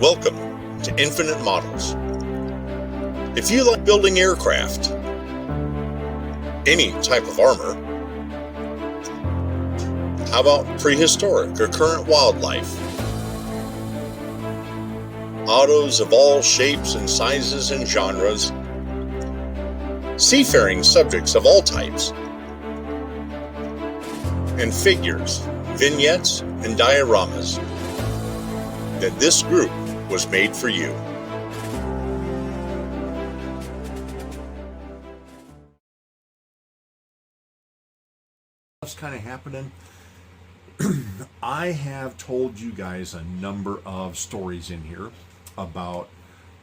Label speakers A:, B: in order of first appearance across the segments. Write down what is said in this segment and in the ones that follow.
A: Welcome to Infinite Models. If you like building aircraft, any type of armor, how about prehistoric or current wildlife? Autos of all shapes and sizes and genres, seafaring subjects of all types, and figures, vignettes, and dioramas, then this group was made for you.
B: What's kind of happening? I have told you guys a number of stories in here about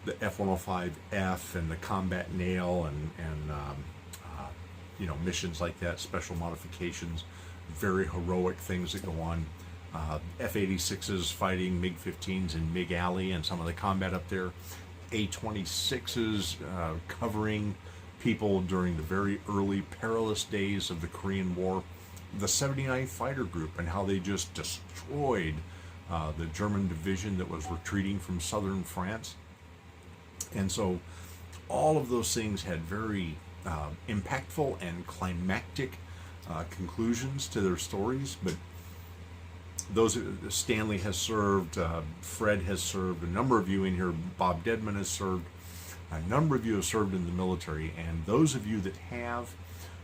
B: the F-105F and the combat nail and missions like that, special modifications, very heroic things that go on. F-86s fighting MiG-15s in MiG Alley and some of the combat up there. A-26s covering people during the very early perilous days of the Korean War. The 79th Fighter Group and how they just destroyed the German division that was retreating from southern France. And so all of those things had very impactful and climactic conclusions to their stories, but those Stanley has served, Fred has served, a number of you in here, Bob Dedman has served, a number of you have served in the military, and those of you that have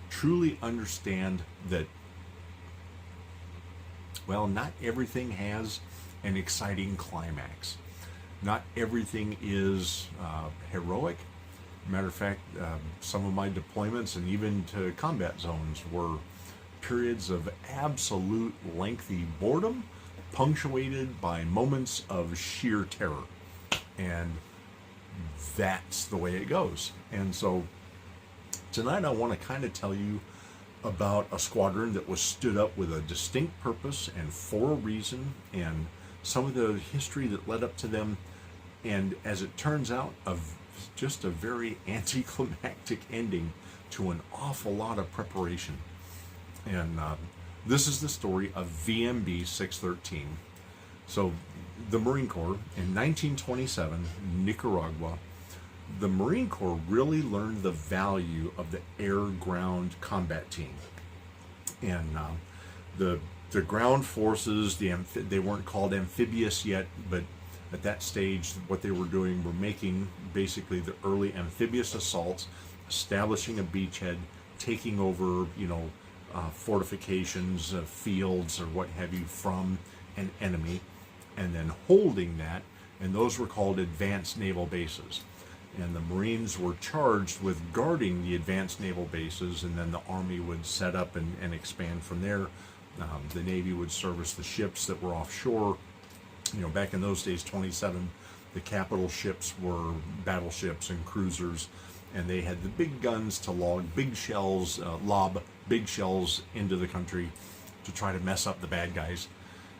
B: truly understand that, well, not everything has an exciting climax. Not everything is heroic. Matter of fact, some of my deployments and even to combat zones were periods of absolute lengthy boredom, punctuated by moments of sheer terror. And that's the way it goes. And so tonight I want to kind of tell you about a squadron that was stood up with a distinct purpose and for a reason, and some of the history that led up to them, and as it turns out, just a very anticlimactic ending to an awful lot of preparation. And this is the story of VMB 613. So the Marine Corps in 1927, Nicaragua, the Marine Corps really learned the value of the air-ground combat team. And the ground forces, they weren't called amphibious yet, but at that stage, what they were doing were making basically the early amphibious assaults, establishing a beachhead, taking over, fortifications, fields, or what have you from an enemy, and then holding that, and those were called advanced naval bases. And the Marines were charged with guarding the advanced naval bases, and then the Army would set up and expand from there. The Navy would service the ships that were offshore. Back in those days, 27, the capital ships were battleships and cruisers, and they had the big guns to lob big shells into the country to try to mess up the bad guys.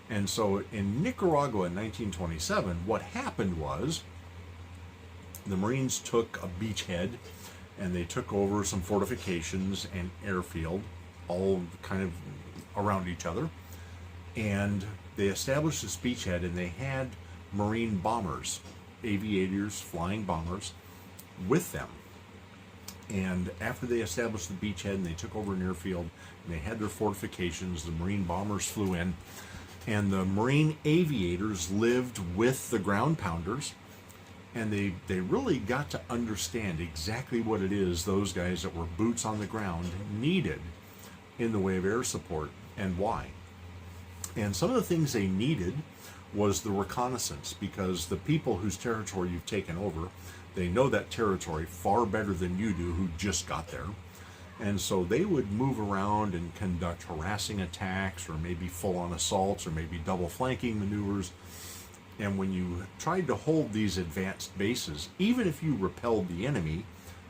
B: And so in Nicaragua in 1927, what happened was the Marines took a beachhead and they took over some fortifications and airfield, all kind of around each other. And they established this beachhead, and they had Marine bombers, aviators, flying bombers, with them. And after they established the beachhead and they took over an airfield and they had their fortifications, the Marine bombers flew in, and the Marine aviators lived with the ground pounders, and they really got to understand exactly what it is those guys that were boots on the ground needed in the way of air support and why. And some of the things they needed was the reconnaissance, because the people whose territory you've taken over, they know that territory far better than you do who just got there. And so they would move around and conduct harassing attacks, or maybe full-on assaults, or maybe double flanking maneuvers. And when you tried to hold these advanced bases, even if you repelled the enemy,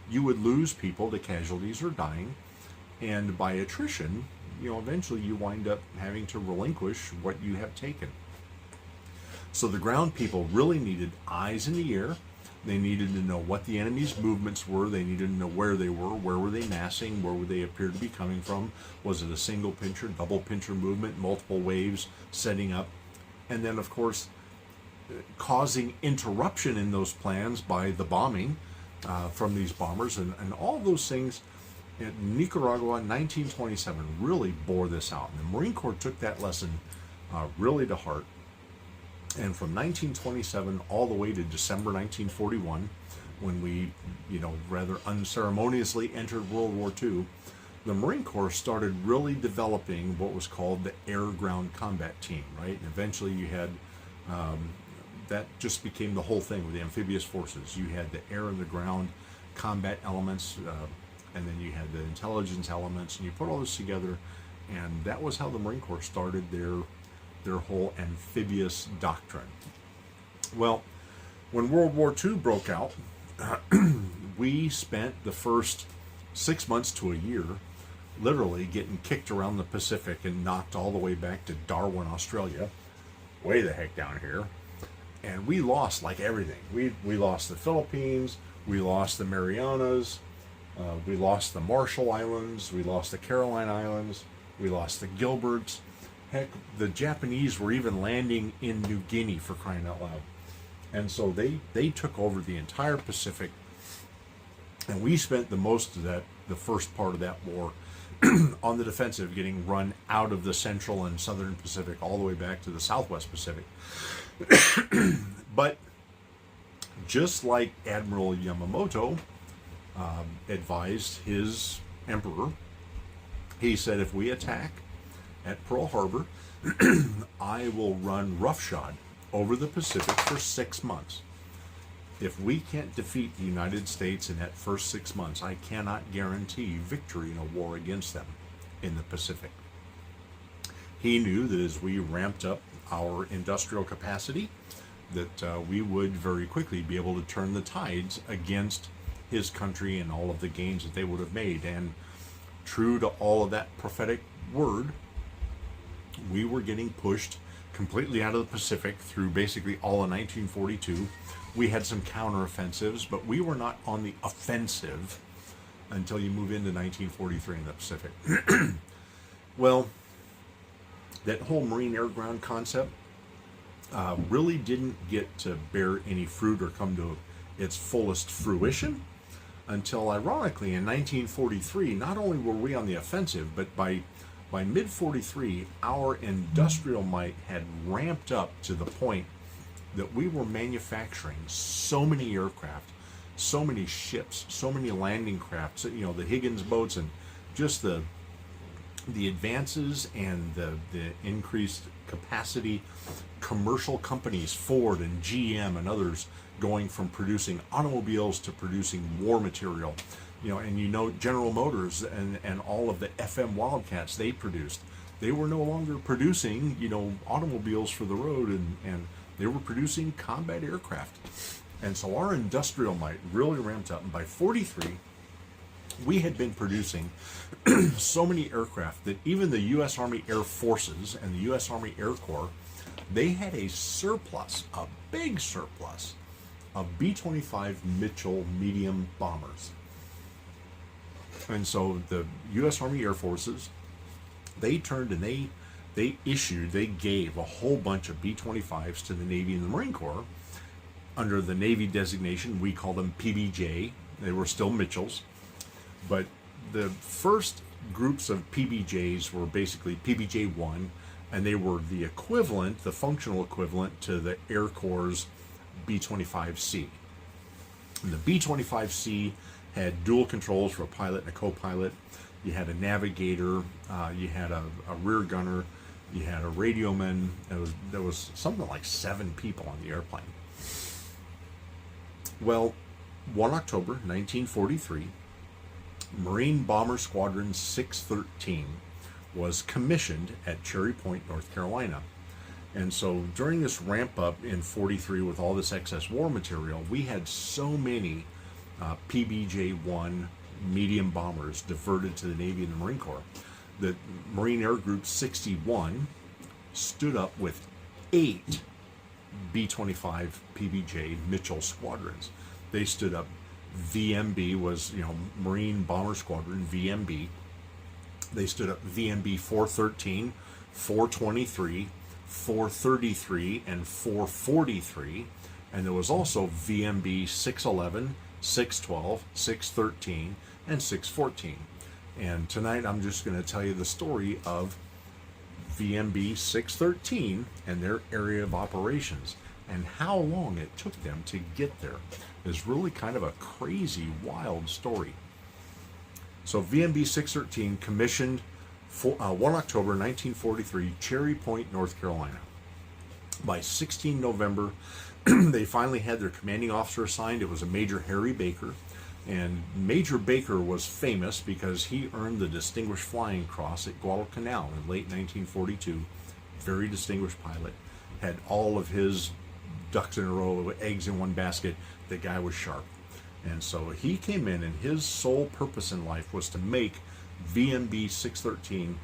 B: you would lose people to casualties or dying. And by attrition, eventually you wind up having to relinquish what you have taken. So the ground people really needed eyes in the air. They needed to know what the enemy's movements were. They needed to know where they were they massing, where would they appear to be coming from. Was it a single pincher, double pincher movement, multiple waves setting up? And then, of course, causing interruption in those plans by the bombing from these bombers, and all those things. In Nicaragua, 1927 really bore this out, and the Marine Corps took that lesson really to heart. And from 1927 all the way to December 1941, when we, rather unceremoniously entered World War II, the Marine Corps started really developing what was called the air-ground combat team, right? And eventually you had, that just became the whole thing with the amphibious forces. You had the air and the ground combat elements, and then you had the intelligence elements, and you put all this together, and that was how the Marine Corps started their whole amphibious doctrine. Well, when World War II broke out, we spent the first 6 months to a year literally getting kicked around the Pacific and knocked all the way back to Darwin, Australia, way the heck down here. And we lost like everything. We lost the Philippines, we lost the Marianas, we lost the Marshall Islands, we lost the Caroline Islands, we lost the Gilberts. Heck, the Japanese were even landing in New Guinea, for crying out loud. And so they took over the entire Pacific, and we spent the first part of that war on the defensive, getting run out of the central and southern Pacific all the way back to the southwest Pacific. But just like Admiral Yamamoto advised his emperor, he said, if we attack at Pearl Harbor, I will run roughshod over the Pacific for 6 months. If we can't defeat the United States in that first 6 months, I cannot guarantee victory in a war against them in the Pacific. He knew that as we ramped up our industrial capacity, that we would very quickly be able to turn the tides against his country and all of the gains that they would have made. And true to all of that prophetic word, we were getting pushed completely out of the Pacific through basically all of 1942. We had some counteroffensives, but we were not on the offensive until you move into 1943 in the Pacific. Well, that whole Marine air ground concept really didn't get to bear any fruit or come to its fullest fruition until, ironically, in 1943, not only were we on the offensive, but by mid-43, our industrial might had ramped up to the point that we were manufacturing so many aircraft, so many ships, so many landing crafts, the Higgins boats, and just the advances and the increased capacity. Commercial companies, Ford and GM and others, going from producing automobiles to producing war material. And General Motors and all of the FM Wildcats they produced, they were no longer producing, automobiles for the road, and they were producing combat aircraft. And so our industrial might really ramped up. And by 43, we had been producing so many aircraft that even the U.S. Army Air Forces and the U.S. Army Air Corps, they had a surplus, a big surplus, of B-25 Mitchell medium bombers. And so the U.S. Army Air Forces, they turned and they gave a whole bunch of B-25s to the Navy and the Marine Corps. Under the Navy designation, we call them PBJ. They were still Mitchells. But the first groups of PBJs were basically PBJ-1, and they were the equivalent, the functional equivalent to the Air Corps' B-25C. And the B-25C had dual controls for a pilot and a co-pilot. You had a navigator, you had a rear gunner, you had a radioman. There was something like 7 people on the airplane. Well, 1 October 1943, Marine Bomber Squadron 613 was commissioned at Cherry Point, North Carolina. And so during this ramp up in 43 with all this excess war material, we had so many PBJ-1 medium bombers diverted to the Navy and the Marine Corps that Marine Air Group 61 stood up with 8 B-25 PBJ Mitchell squadrons. They stood up. VMB was, Marine Bomber Squadron, VMB. They stood up VMB 413, 423, 433, and 443. And there was also VMB 611, 612, 613, and 614. And tonight I'm just going to tell you the story of VMB 613 and their area of operations and how long it took them to get there. It's really kind of a crazy, wild story. So VMB 613 commissioned 1 October 1943, Cherry Point, North Carolina. By 16 November, they finally had their commanding officer assigned. It was a Major Harry Baker. And Major Baker was famous because he earned the Distinguished Flying Cross at Guadalcanal in late 1942. Very distinguished pilot. Had all of his ducks in a row, eggs in one basket. The guy was sharp. And so he came in, and his sole purpose in life was to make VMB 613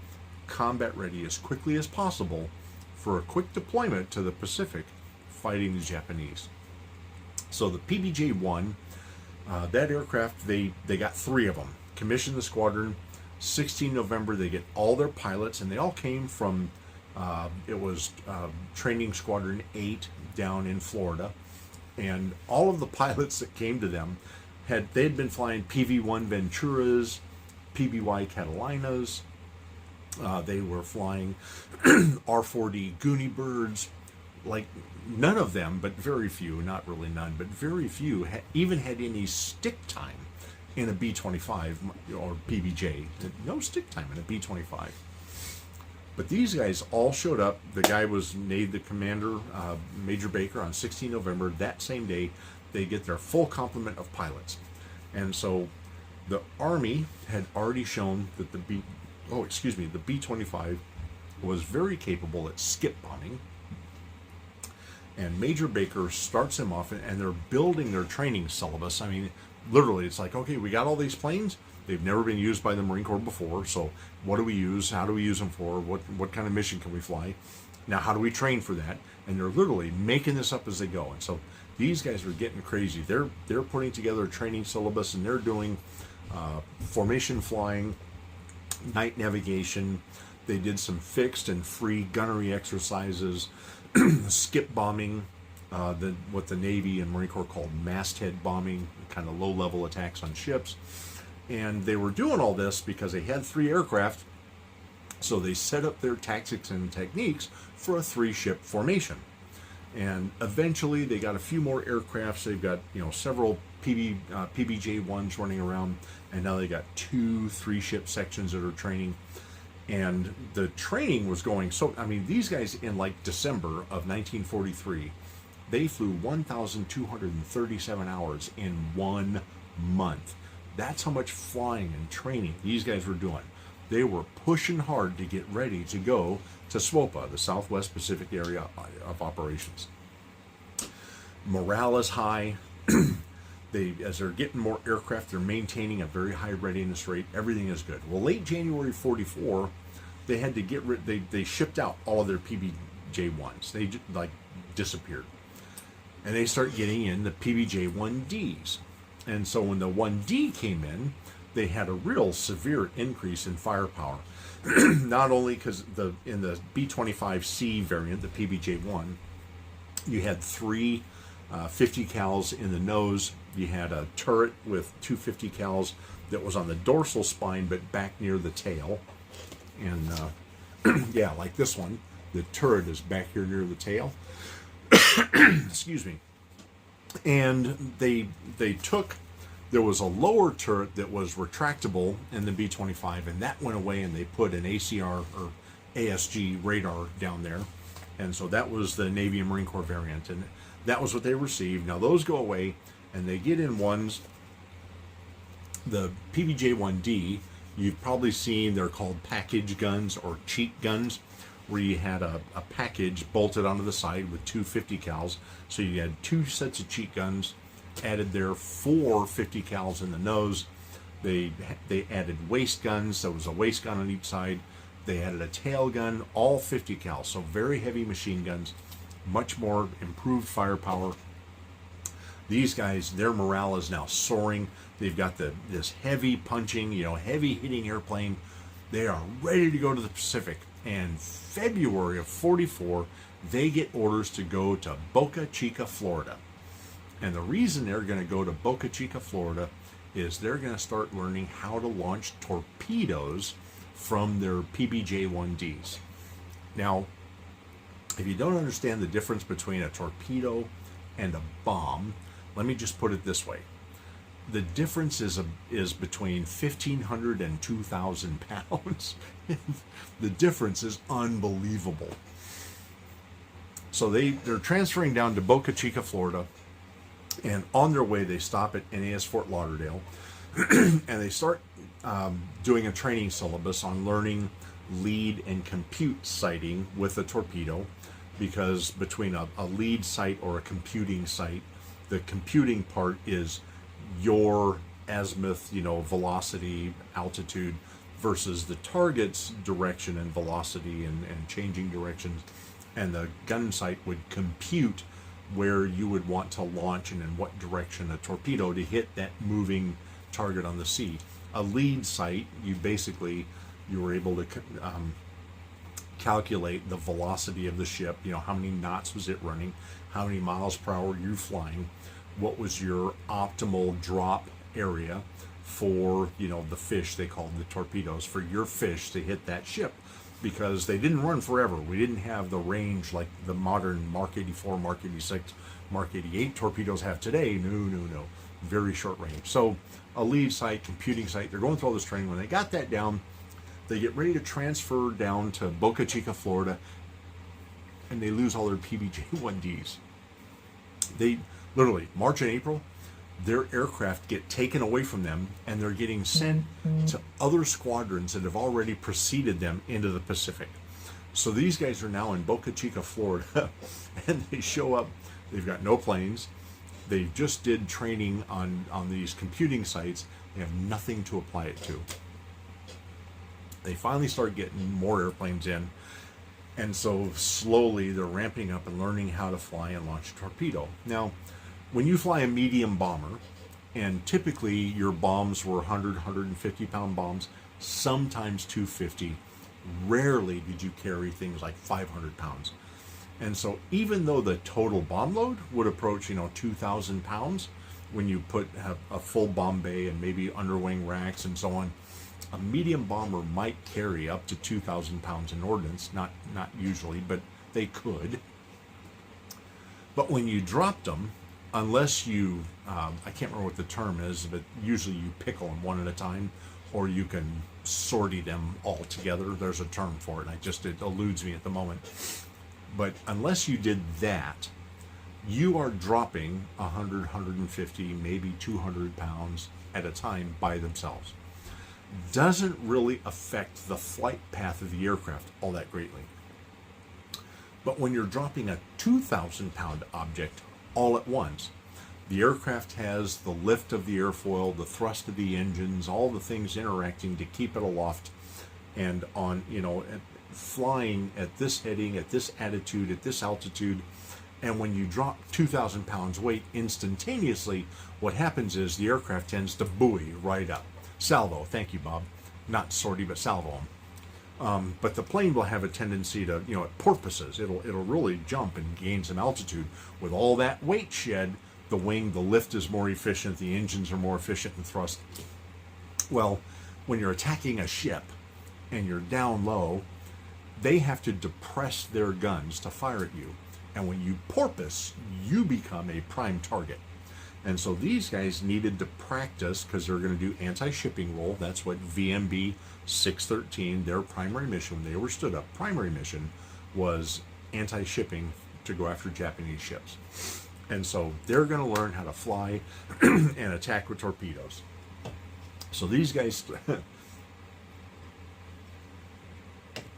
B: combat ready as quickly as possible for a quick deployment to the Pacific fighting the Japanese. So the PBJ-1, that aircraft, they got 3 of them. Commissioned the squadron. 16 November, they get all their pilots, and they all came from, it was Training Squadron 8 down in Florida. And all of the pilots that came to them, they'd been flying PV-1 Venturas, PBY Catalinas. They were flying R-40 Goonie Birds. Like, none of them, but very few, not really none, but very few, even had any stick time in a B-25 or PBJ. No stick time in a B-25. But these guys all showed up. The guy was made the commander, Major Baker, on 16 November. That same day, they get their full complement of pilots. And so the Army had already shown that the B-25 was very capable at skip bombing. And Major Baker starts them off, and they're building their training syllabus. I mean, literally, it's like, okay, we got all these planes. They've never been used by the Marine Corps before. So what do we use? How do we use them for? What kind of mission can we fly? Now, how do we train for that? And they're literally making this up as they go. And so these guys are getting crazy. They're putting together a training syllabus, and they're doing formation flying, night navigation. They did some fixed and free gunnery exercises. Skip bombing, what the Navy and Marine Corps called masthead bombing, kind of low-level attacks on ships. And they were doing all this because they had 3 aircraft, so they set up their tactics and techniques for a 3-ship formation. And eventually they got a few more aircrafts. They've got, several PBJ-1s running around, and now they got 2 3-ship sections that are training. And the training was going, so, I mean, these guys in like December of 1943, they flew 1,237 hours in 1 month. That's how much flying and training these guys were doing. They were pushing hard to get ready to go to SWOPA, the Southwest Pacific Area of Operations. Morale is high. As they're getting more aircraft, they're maintaining a very high readiness rate. Everything is good. Well, late January 44, they had to get rid. They shipped out all of their PBJ-1s. They disappeared, and they start getting in the PBJ-1Ds. And so when the 1D came in, they had a real severe increase in firepower. Not only because in the B-25C variant, the PBJ-1, you had 3 50 cals in the nose. You had a turret with 2 50 cals that was on the dorsal spine but back near the tail. And yeah, like this one, the turret is back here near the tail. Excuse me. And there was a lower turret that was retractable in the B-25, and that went away, and they put an ACR or ASG radar down there. And so that was the Navy and Marine Corps variant, and that was what they received. Now those go away, and they get in ones. The PBJ-1D, you've probably seen, they're called package guns or cheat guns, where you had a package bolted onto the side with 2 50 cals. So you had 2 sets of cheat guns, added their 4 50 cals in the nose. They added waist guns. There was a waist gun on each side. They added a tail gun, all 50 cal. So very heavy machine guns, much more improved firepower. These guys, their morale is now soaring. They've got this heavy punching, heavy hitting airplane. They are ready to go to the Pacific. And February of 44, they get orders to go to Boca Chica, Florida. And the reason they're going to go to Boca Chica, Florida is they're going to start learning how to launch torpedoes from their PBJ-1Ds. Now, if you don't understand the difference between a torpedo and a bomb, let me just put it this way. The difference is between 1,500 and 2,000 pounds. The difference is unbelievable. So they're transferring down to Boca Chica, Florida, and on their way they stop at NAS Fort Lauderdale, and they start doing a training syllabus on learning lead and compute sighting with a torpedo, because between a lead sight or a computing sight, the computing part is your azimuth, velocity, altitude, versus the target's direction and velocity and changing directions. And the gun sight would compute where you would want to launch and in what direction a torpedo to hit that moving target on the sea. A lead sight, you were able to calculate the velocity of the ship, how many knots was it running, how many miles per hour you're flying, what was your optimal drop area for, the fish, they called the torpedoes, for your fish to hit that ship, because they didn't run forever. We didn't have the range like the modern Mark 84, Mark 86, Mark 88 torpedoes have today. No. Very short range. So a lead sight, computing sight, they're going through all this training. When they got that down, they get ready to transfer down to Boca Chica, Florida, and they lose all their PBJ-1Ds. They literally, March and April, their aircraft get taken away from them, and they're getting sent to other squadrons that have already preceded them into the Pacific. So these guys are now in Boca Chica, Florida, and they show up. They've got no planes. They just did training on these computing sites. They have nothing to apply it to. They finally start getting more airplanes in, and so slowly they're ramping up and learning how to fly and launch a torpedo. Now, when you fly a medium bomber, and typically your bombs were 100, 150 pound bombs, sometimes 250, rarely did you carry things like 500 pounds. And so even though the total bomb load would approach, 2,000 pounds, when you put a full bomb bay and maybe underwing racks and so on, a medium bomber might carry up to 2,000 pounds in ordnance, not usually, but they could. But when you dropped them, unless you, I can't remember what the term is, but usually you pickle them one at a time, or you can sortie them all together. There's a term for it, and it eludes me at the moment. But unless you did that, you are dropping 100, 150, maybe 200 pounds at a time by themselves. Doesn't really affect the flight path of the aircraft all that greatly. But when you're dropping a 2,000 pound object all at once, the aircraft has the lift of the airfoil, the thrust of the engines, all the things interacting to keep it aloft, and on, flying at this heading, at this attitude, at this altitude. And when you drop 2,000 pounds weight instantaneously, what happens is the aircraft tends to buoy right up. Salvo, thank you, Bob. Not sortie, but salvo them. But the plane will have a tendency to, it porpoises. It'll really jump and gain some altitude. With all that weight shed, the wing, the lift is more efficient, the engines are more efficient in thrust. Well, when you're attacking a ship and you're down low, they have to depress their guns to fire at you. And when you porpoise, you become a prime target. And so these guys needed to practice, because they're going to do anti-shipping roll. That's what VMB 613, their primary mission, when they were stood up, primary mission was anti-shipping to go after Japanese ships. And so they're going to learn how to fly and attack with torpedoes. So these guys,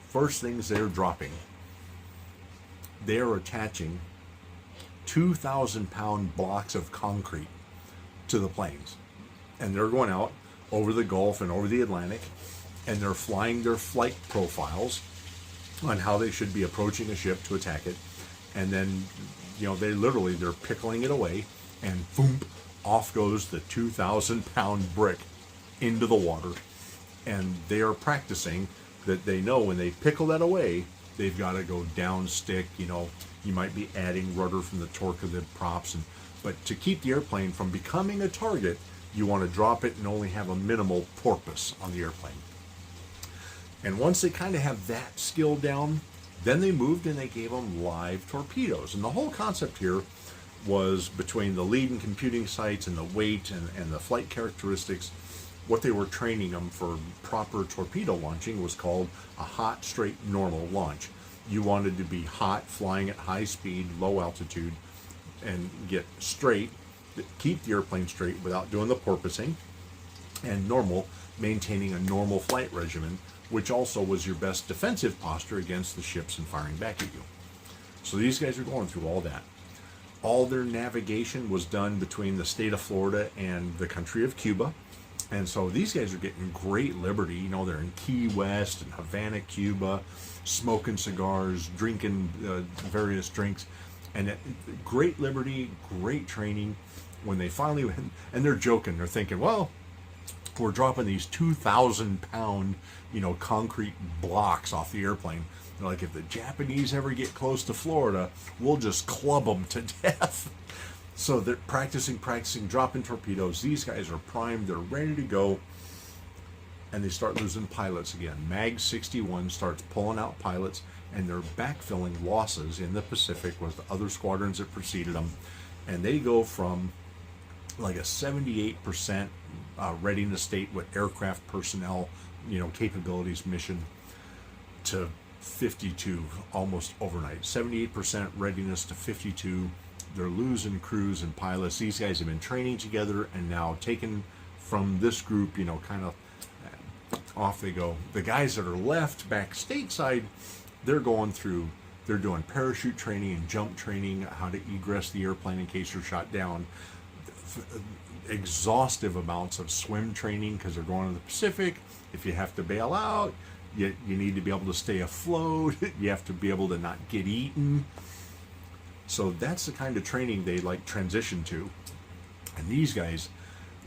B: first things they're dropping, they're attaching 2,000 pound blocks of concrete to the planes. And they're going out over the Gulf and over the Atlantic, and they're flying their flight profiles on how they should be approaching a ship to attack it. And then, they're pickling it away, and boom, off goes the 2,000 pound brick into the water. And they are practicing that they know when they pickle that away, they've got to go down stick. You might be adding rudder from the torque of the props, but to keep the airplane from becoming a target, you want to drop it and only have a minimal porpoise on the airplane. And once they kind of have that skill down, then they moved and they gave them live torpedoes. And the whole concept here was, between the lead and computing sights and the weight and the flight characteristics, what they were training them for proper torpedo launching was called a hot, straight, normal launch. You wanted to be hot, flying at high speed, low altitude, and get straight, keep the airplane straight without doing the porpoising, and normal, maintaining a normal flight regimen, which also was your best defensive posture against the ships and firing back at you. So these guys are going through all that. All their navigation was done between the state of Florida and the country of Cuba. And so these guys are getting great liberty. They're in Key West and Havana, Cuba, smoking cigars, drinking various drinks. And great liberty, great training. When they finally went, and they're joking, they're thinking, well, we're dropping these 2,000-pound, concrete blocks off the airplane. They're like, if the Japanese ever get close to Florida, we'll just club them to death. So they're practicing, dropping torpedoes. These guys are primed. They're ready to go. And they start losing pilots again. MAG 61 starts pulling out pilots, and they're backfilling losses in the Pacific with the other squadrons that preceded them. And they go from like a 78% readiness state with aircraft personnel, capabilities, mission, to 52 almost overnight. 78% readiness to 52. They're losing crews and pilots. These guys have been training together, and now taken from this group, kind of off they go. The guys that are left back stateside, they're doing parachute training and jump training, how to egress the airplane in case you're shot down. Exhaustive amounts of swim training, because they're going to the Pacific. If you have to bail out, you need to be able to stay afloat. You have to be able to not get eaten. So that's the kind of training they transition to. And these guys,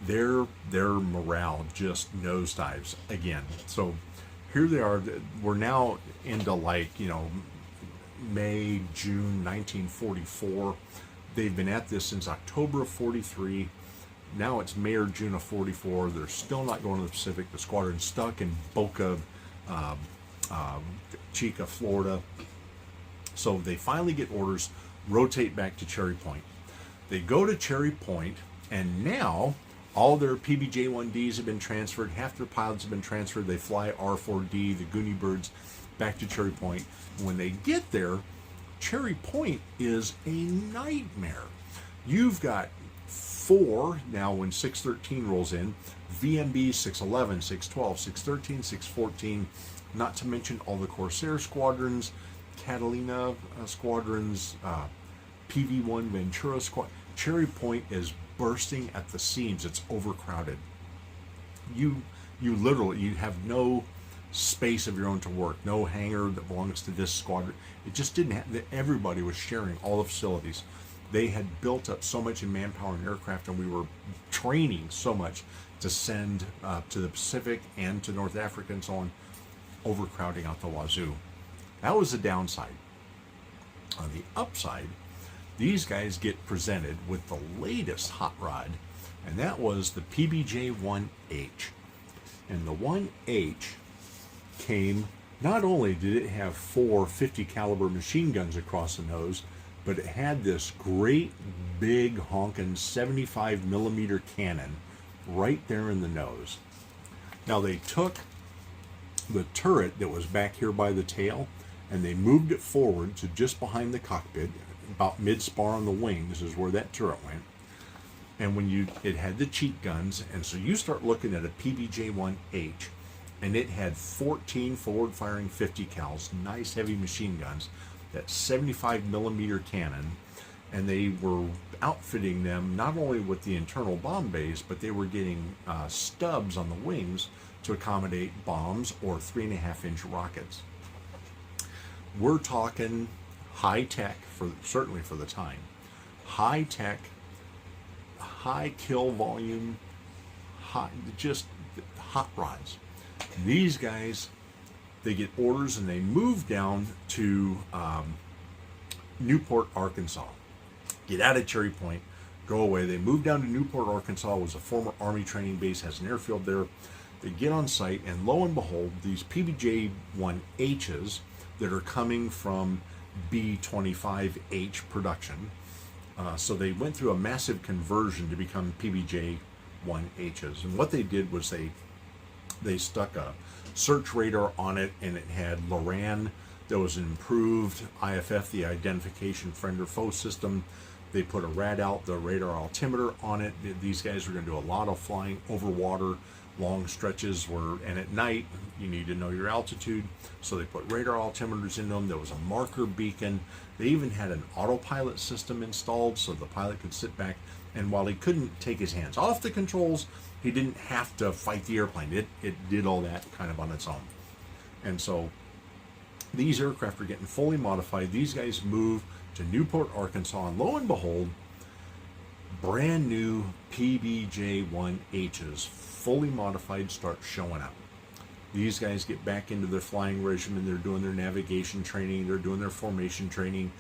B: their morale just nosedives again. So here they are. We're now into May, June 1944. They've been at this since October of 43. Now it's May or June of 44. They're still not going to the Pacific. The squadron's stuck in Boca Chica, Florida. So they finally get orders, rotate back to Cherry Point. They go to Cherry Point, and now all their PBJ-1Ds have been transferred. Half their pilots have been transferred. They fly R-4D, the Goonie Birds, back to Cherry Point. When they get there, Cherry Point is a nightmare. You've got 4, now when 613 rolls in, VMB 611, 612, 613, 614, not to mention all the Corsair squadrons, Catalina squadrons, PV-1 Ventura squad. Cherry Point is bursting at the seams. It's overcrowded. You have no space of your own to work, no hangar that belongs to this squadron. It just didn't have, everybody was sharing all the facilities. They had built up so much in manpower and aircraft, and we were training so much to send to the Pacific and to North Africa and so on, overcrowding out the wazoo. That was the downside. On the upside, these guys get presented with the latest hot rod, and that was the PBJ-1H. And the 1H came, not only did it have 4 50 caliber machine guns across the nose, but it had this great big honking 75 millimeter cannon right there in the nose. Now they took the turret that was back here by the tail, and they moved it forward to just behind the cockpit, about mid-spar on the wings is where that turret went. And it had the cheek guns, and so you start looking at a PBJ-1H, and it had 14 forward-firing 50 cals, nice heavy machine guns, that 75 millimeter cannon, and they were outfitting them not only with the internal bomb bays, but they were getting stubs on the wings to accommodate bombs or 3.5-inch rockets. We're talking high tech, certainly for the time. High tech, high kill volume, just hot rods. These guys They get orders and they move down to Newport, Arkansas. Get out of Cherry Point, go away. They move down to Newport, Arkansas. It was a former Army training base, has an airfield there. They get on site, and lo and behold, these PBJ-1Hs that are coming from B-25H production. So they went through a massive conversion to become PBJ-1Hs. And what they did was they stuck a search radar on it, and it had LORAN. There was an improved IFF, the identification friend or foe system. They put a rad out, the radar altimeter on it. These guys were going to do a lot of flying over water, long stretches and at night you need to know your altitude. So they put radar altimeters in them. There was a marker beacon. They even had an autopilot system installed so the pilot could sit back, and while he couldn't take his hands off the controls, he didn't have to fight the airplane. It did all that kind of on its own. And so these aircraft are getting fully modified. These guys move to Newport, Arkansas, and lo and behold, brand new PBJ-1Hs, fully modified, start showing up. These guys get back into their flying regimen. They're doing their navigation training. They're doing their formation training.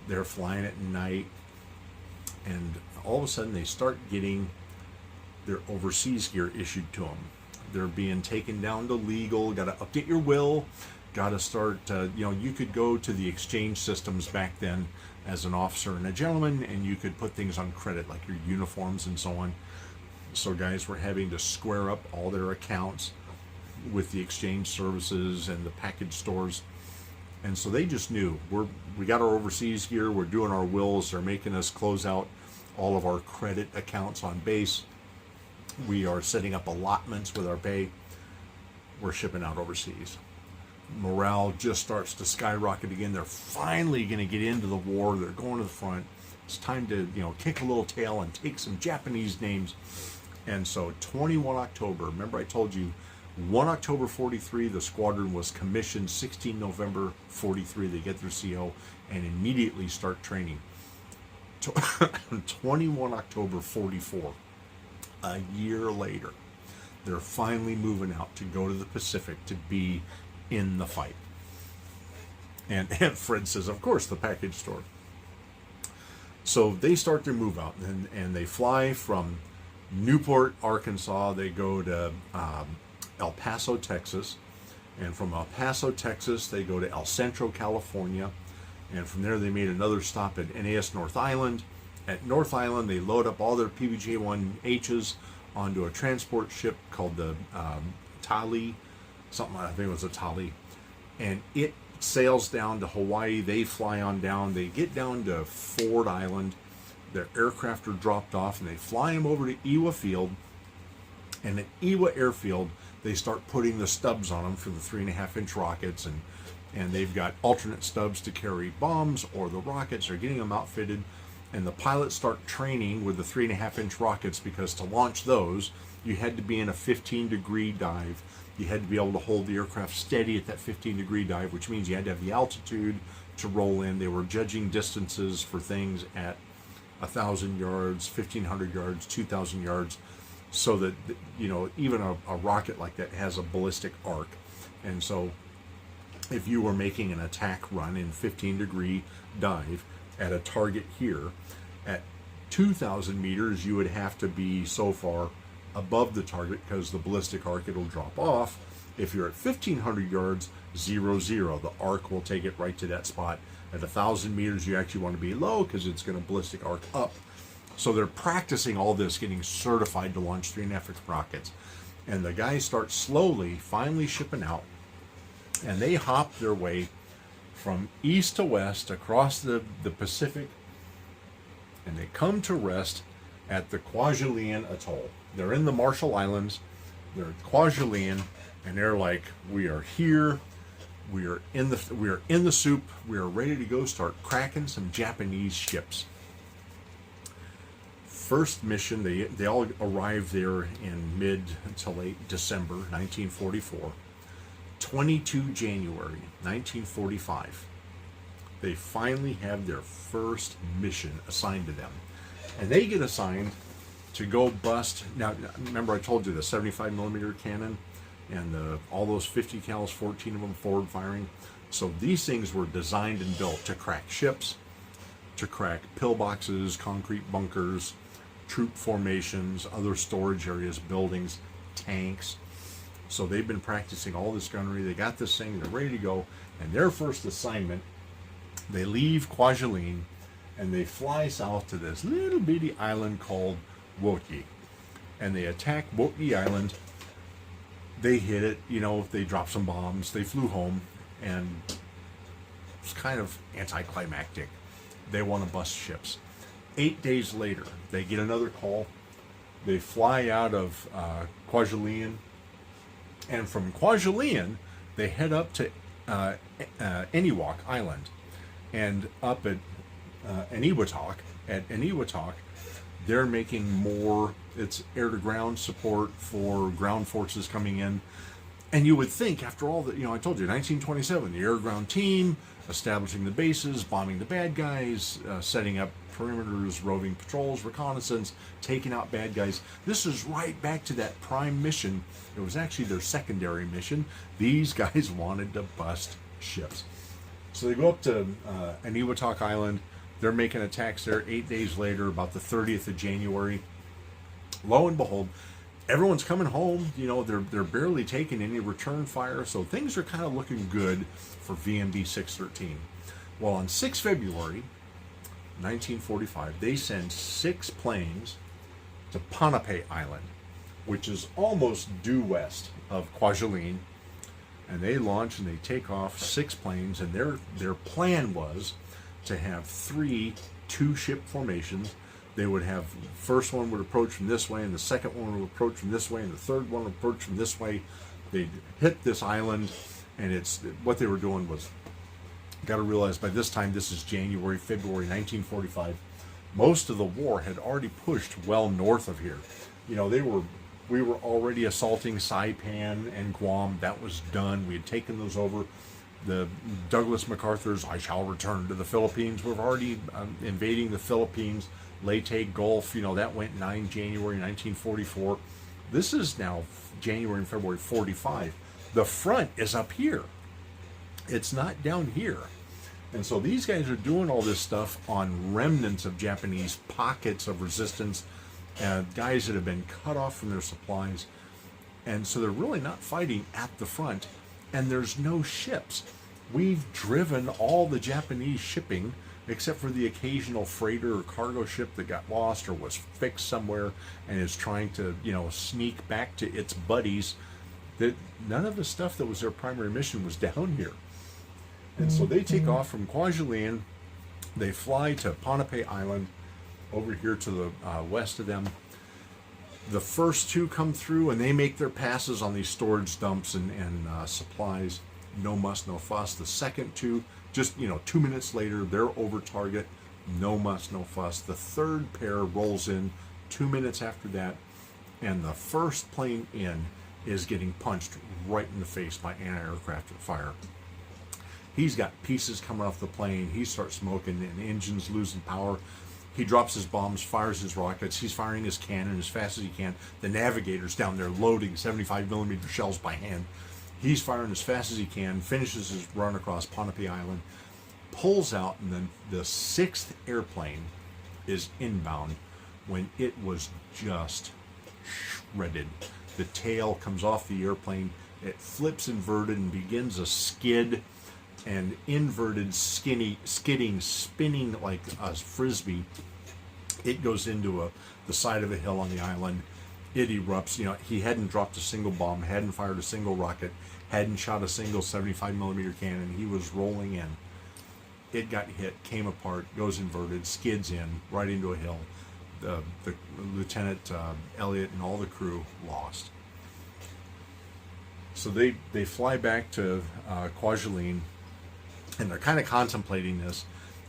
B: They're flying at night. And all of a sudden, they start getting their overseas gear issued to them. They're being taken down to legal. Got to update your will. Got to start, you could go to the exchange systems back then as an officer and a gentleman, and you could put things on credit, like your uniforms and so on. So guys were having to square up all their accounts with the exchange services and the package stores. And so they just knew, we got our overseas gear, we're doing our wills, they're making us close out all of our credit accounts on base. We are setting up allotments with our pay. We're shipping out overseas. Morale just starts to skyrocket again. They're finally going to get into the war. They're going to the front. It's time to, kick a little tail and take some Japanese names. And so 21 October, remember I told you 1 October 43, the squadron was commissioned. 16 November 43, they get their CO and immediately start training. 21 October 44, a year later, they're finally moving out to go to the Pacific to be in the fight. And Fred says, of course, the package store. So they start their move out, and they fly from Newport, Arkansas. They go to El Paso, Texas. And from El Paso, Texas, they go to El Centro, California. And from there, they made another stop at NAS North Island. At North Island, they load up all their PBJ-1Hs onto a transport ship called the Tali, I think it was a Tali, and it sails down to Hawaii. They fly on down. They get down to Ford Island. Their aircraft are dropped off, and they fly them over to Iwa Field. And at Iwa Airfield, they start putting the stubs on them for the 3.5-inch rockets, and they've got alternate stubs to carry bombs or the rockets. They're getting them outfitted, and the pilots start training with the 3.5-inch rockets, because to launch those, you had to be in a 15-degree dive. You had to be able to hold the aircraft steady at that 15-degree dive, which means you had to have the altitude to roll in. They were judging distances for things at 1,000 yards, 1,500 yards, 2,000 yards, so that, even a rocket like that has a ballistic arc. And so if you were making an attack run in 15-degree dive at a target here, at 2,000 meters, you would have to be so far above the target, because the ballistic arc, it'll drop off. If you're at 1,500 yards, 0-0, the arc will take it right to that spot. At 1,000 meters, you actually want to be low, because it's going to ballistic arc up. So they're practicing all this, getting certified to launch 3.5-inch rockets. And the guys start slowly, finally shipping out, and they hop their way from east to west across the Pacific, and they come to rest at the Kwajalein Atoll. They're in the Marshall Islands. They're at Kwajalein, and they're like, we are here. We are in the soup. We are ready to go start cracking some Japanese ships. First mission, they all arrived there in mid to late December 1944. 22 January 1945. They finally have their first mission assigned to them. And they get assigned to go bust. Now, remember I told you the 75 millimeter cannon? and all those 50 cals, 14 of them forward firing. So these things were designed and built to crack ships, to crack pillboxes, concrete bunkers, troop formations, other storage areas, buildings, tanks. So they've been practicing all this gunnery. They got this thing, they're ready to go. And their first assignment, they leave Kwajalein and they fly south to this little bitty island called WWII. And they attack WWII Island. They hit it, they dropped some bombs. They flew home, and it's kind of anticlimactic. They want to bust ships. 8 days later, they get another call. They fly out of Kwajalein, and from Kwajalein, they head up to Eniwak Island, and up at Eniwetok. At Eniwetok, they're making more. It's air-to-ground support for ground forces coming in. And you would think, after all that, I told you, 1927, the air-ground team, establishing the bases, bombing the bad guys, setting up perimeters, roving patrols, reconnaissance, taking out bad guys. This is right back to that prime mission. It was actually their secondary mission. These guys wanted to bust ships. So they go up to Eniwetok Island. They're making attacks there. 8 days later, about the 30th of January, lo and behold, everyone's coming home. They're barely taking any return fire, so things are kind of looking good for VMB 613. Well, on 6 February 1945, they send 6 planes to Ponape Island, which is almost due west of Kwajalein, and they launch and they take off 6 planes, and their plan was to have 3 two-ship formations. They would have, first one would approach from this way, and the second one would approach from this way, and the third one would approach from this way. They'd hit this island, and what they were doing was, got to realize by this time, this is January, February 1945, most of the war had already pushed well north of here. We were already assaulting Saipan and Guam. That was done. We had taken those over. The Douglas MacArthur's I Shall Return to the Philippines. We're already invading the Philippines. Leyte Gulf, that went 9 January 1944. This is now January and February 45. The front is up here. It's not down here. And so these guys are doing all this stuff on remnants of Japanese pockets of resistance, guys that have been cut off from their supplies. And so they're really not fighting at the front. And there's no ships. We've driven all the Japanese shipping, except for the occasional freighter or cargo ship that got lost or was fixed somewhere and is trying to, sneak back to its buddies. That none of the stuff that was their primary mission was down here. And so they take off from Kwajalein. They fly to Ponape Island, over here to the west of them. The first 2 come through, and they make their passes on these storage dumps and supplies. No muss, no fuss. The second 2, just 2 minutes later, they're over target. No muss, no fuss. The third pair rolls in 2 minutes after that, and the first plane in is getting punched right in the face by anti-aircraft fire. He's got pieces coming off the plane. He starts smoking, and the engine's losing power. He drops his bombs, fires his rockets. He's firing his cannon as fast as he can. The navigator's down there loading 75 millimeter shells by hand. He's firing as fast as he can, finishes his run across Ponape Island, pulls out, and then the 6th airplane is inbound when it was just shredded. The tail comes off the airplane. It flips inverted and begins a skid, and inverted, skidding, spinning like a frisbee. It goes into the side of a hill on the island. It erupts. He hadn't dropped a single bomb, hadn't fired a single rocket, hadn't shot a single 75 millimeter cannon. He was rolling in. It got hit, came apart, goes inverted, skids in right into a hill. The Lieutenant Elliott and all the crew lost. So they fly back to Kwajalein, and they're kind of contemplating this.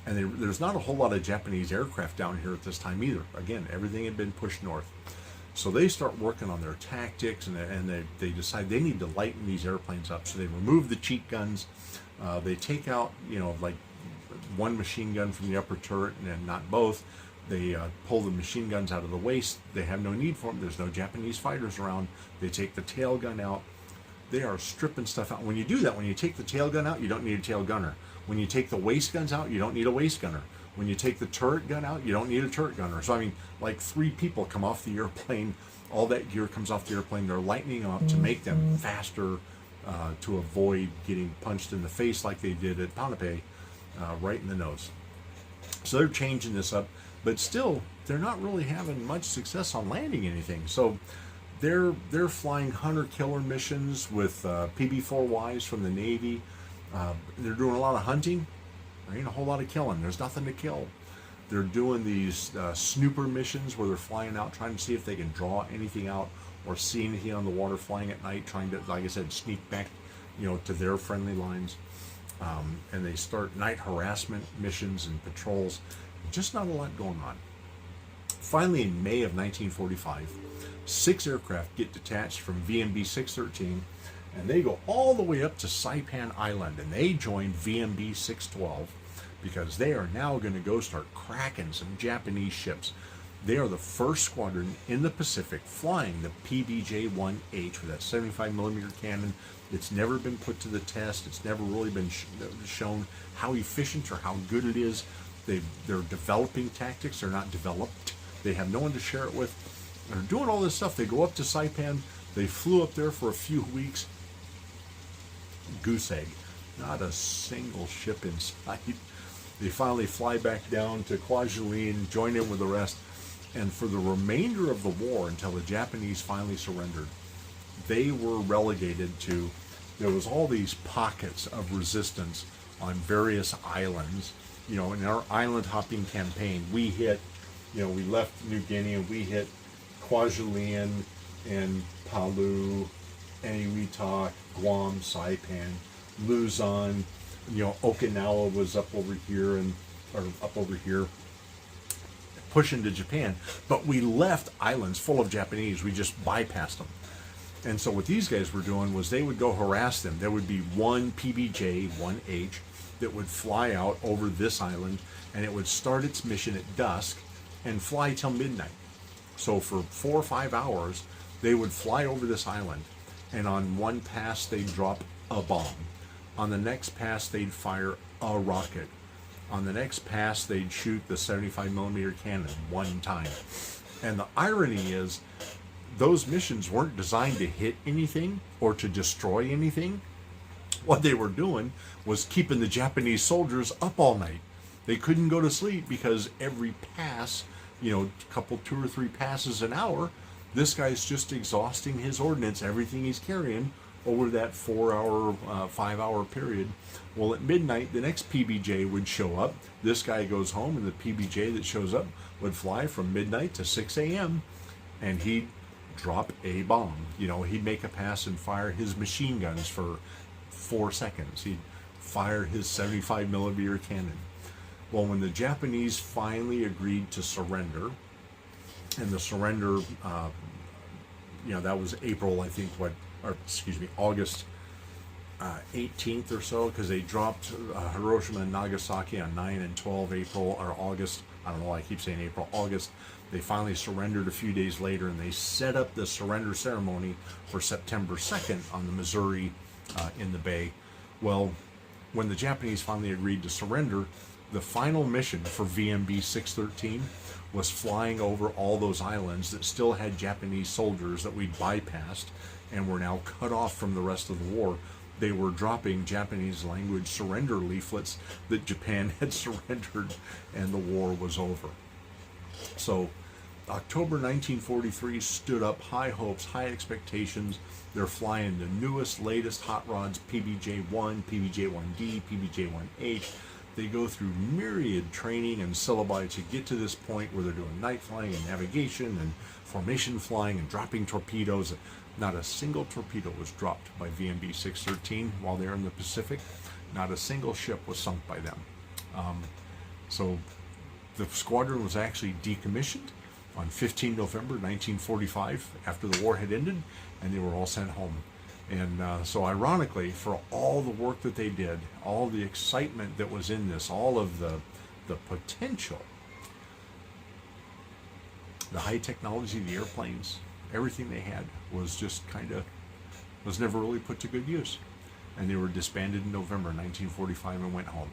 B: And there's not a whole lot of Japanese aircraft down here at this time either. Again, everything had been pushed north. So they start working on their tactics, and they decide they need to lighten these airplanes up. So they remove the cheek guns. They take out, like one machine gun from the upper turret and not both. They pull the machine guns out of the waist. They have no need for them. There's no Japanese fighters around. They take the tail gun out. They are stripping stuff out. When you do that, when you take the tail gun out, you don't need a tail gunner. When you take the waist guns out, you don't need a waist gunner. When you take the turret gun out, you don't need a turret gunner. So I mean, like 3 people come off the airplane, all that gear comes off the airplane, they're lightening them up to make them faster, to avoid getting punched in the face like they did at Ponape, right in the nose. So they're changing this up, but still, they're not really having much success on landing anything. So they're flying hunter-killer missions with PB-4Ys from the Navy. They're doing a lot of hunting. There ain't a whole lot of killing. There's nothing to kill. They're doing these snooper missions where they're flying out, trying to see if they can draw anything out or see anything on the water flying at night, trying to, like I said, sneak back, to their friendly lines. And they start night harassment missions and patrols. Just not a lot going on. Finally, in May of 1945, 6 aircraft get detached from VMB 613, and they go all the way up to Saipan Island, and they join VMB 612 because they are now going to go start cracking some Japanese ships. They are the first squadron in the Pacific flying the PBJ-1H with that 75mm cannon. It's never been put to the test. It's never really been shown how efficient or how good it is. They're developing tactics. They're not developed. They have no one to share it with. They're doing all this stuff. They go up to Saipan. They flew up there for a few weeks. Goose egg. Not a single ship in sight. They finally fly back down to Kwajalein, join in with the rest, and for the remainder of the war, until the Japanese finally surrendered, they were relegated to, there was all these pockets of resistance on various islands. In our island hopping campaign, we hit, we left New Guinea and we hit Kwajalein and Palu, Eniwetok, Guam, Saipan, Luzon, Okinawa was up over here, pushing to Japan, but we left islands full of Japanese. We just bypassed them. And so what these guys were doing was they would go harass them. There would be one PBJ-1H that would fly out over this island, and it would start its mission at dusk and fly till midnight. So for 4 or 5 hours, they would fly over this island, and on one pass they'd drop a bomb. On the next pass they'd fire a rocket. On the next pass they'd shoot the 75mm cannon one time. And the irony is, those missions weren't designed to hit anything or to destroy anything. What they were doing was keeping the Japanese soldiers up all night. They couldn't go to sleep because every pass, 2 or 3 passes an hour, this guy's just exhausting his ordnance, everything he's carrying, over that 4-hour, 5-hour period. Well, at midnight, the next PBJ would show up. This guy goes home, and the PBJ that shows up would fly from midnight to 6 a.m., and he'd drop a bomb. He'd make a pass and fire his machine guns for 4 seconds. He'd fire his 75mm cannon. Well, when the Japanese finally agreed to surrender, and the surrender, that was April, I think, August 18th or so, because they dropped Hiroshima and Nagasaki on 9 and 12 April, or August. I don't know why I keep saying April, August. They finally surrendered a few days later, and they set up the surrender ceremony for September 2nd on the Missouri in the Bay. Well, when the Japanese finally agreed to surrender, the final mission for VMB 613 was flying over all those islands that still had Japanese soldiers that we'd bypassed and were now cut off from the rest of the war. They were dropping Japanese language surrender leaflets that Japan had surrendered, and the war was over. So October 1943 stood up high hopes, high expectations. They're flying the newest, latest hot rods, PBJ-1, PBJ-1D, PBJ-1H. They go through myriad training and syllabi to get to this point where they're doing night flying and navigation and formation flying and dropping torpedoes. Not a single torpedo was dropped by VMB 613 while they were in the Pacific. Not a single ship was sunk by them. So the squadron was actually decommissioned on 15 November 1945 after the war had ended, and they were all sent home. And so ironically, for all the work that they did, all the excitement that was in this, all of the potential, the high technology, the airplanes, everything they had was just kind of was never really put to good use. And they were disbanded in November 1945 and went home.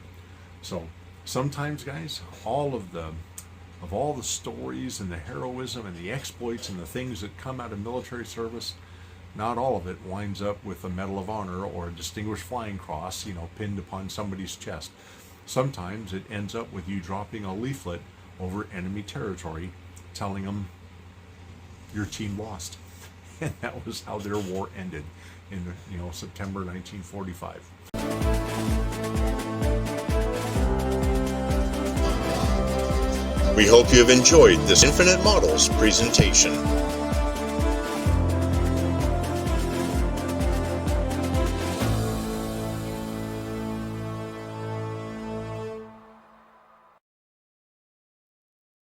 B: So sometimes, guys, all the stories and the heroism and the exploits and the things that come out of military service, not all of it winds up with a Medal of Honor or a Distinguished Flying Cross, pinned upon somebody's chest. Sometimes it ends up with you dropping a leaflet over enemy territory telling them your team lost. And that was how their war ended in September 1945.
A: We hope you have enjoyed this Infinite Models presentation.